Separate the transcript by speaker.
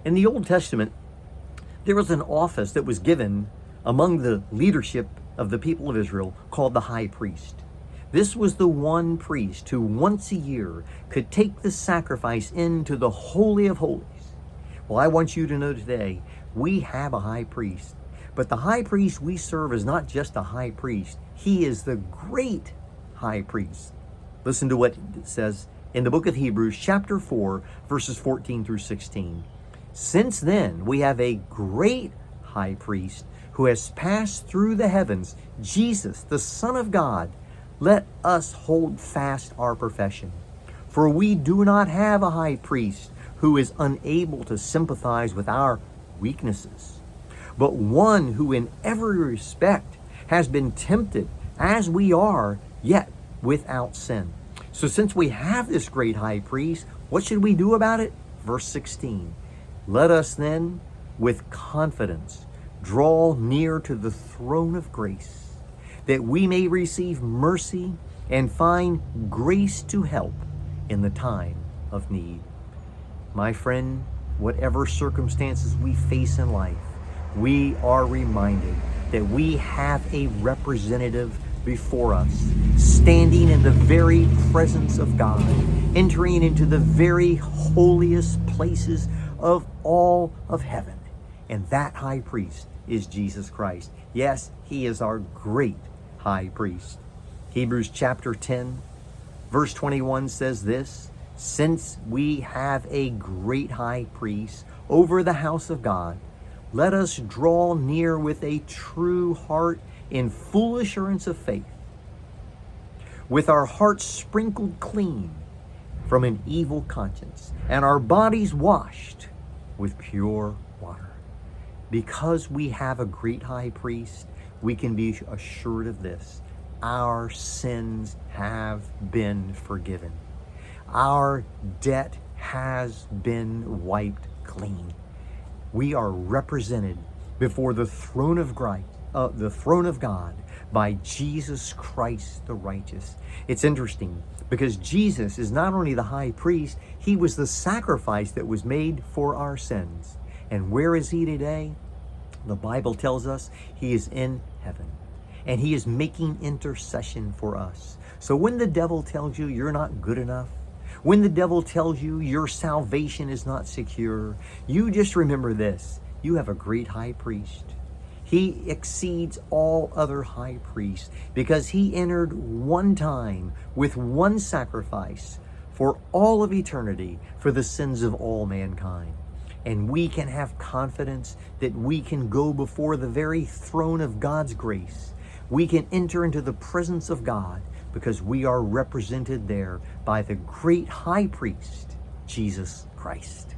Speaker 1: In the Old Testament, there was an office that was given among the leadership of the people of Israel called the high priest. This was the one priest who once a year could take the sacrifice into the Holy of Holies. Well, I want you to know today, we have a high priest. But the high priest we serve is not just a high priest. He is the great high priest. Listen to what it says in the book of Hebrews, chapter 4, verses 14 through 16. Since then, we have a great high priest who has passed through the heavens, Jesus, the Son of God. Let us hold fast our profession. For we do not have a high priest who is unable to sympathize with our weaknesses, but one who in every respect has been tempted as we are, yet without sin. So since we have this great high priest, what should we do about it? Verse 16. Let us then, with confidence, draw near to the throne of grace, that we may receive mercy and find grace to help in the time of need. My friend, whatever circumstances we face in life, we are reminded that we have a representative before us, standing in the very presence of God, entering into the very holiest places of all of heaven. And that high priest is Jesus Christ. Yes, he is our great high priest. Hebrews chapter 10, verse 21 says this, since we have a great high priest over the house of God, let us draw near with a true heart in full assurance of faith, with our hearts sprinkled clean from an evil conscience and our bodies washed with pure water. Because we have a great high priest, we can be assured of this. Our sins have been forgiven. Our debt has been wiped clean. We are represented before the throne of God by Jesus Christ the righteous. It's interesting because Jesus is not only the high priest, he was the sacrifice that was made for our sins. And where is he today? The Bible tells us he is in heaven and he is making intercession for us. So when the devil tells you you're not good enough, when the devil tells you your salvation is not secure, you just remember this. You have a great high priest. He exceeds all other high priests because he entered one time with one sacrifice for all of eternity for the sins of all mankind. And we can have confidence that we can go before the very throne of God's grace. We can enter into the presence of God because we are represented there by the great high priest, Jesus Christ.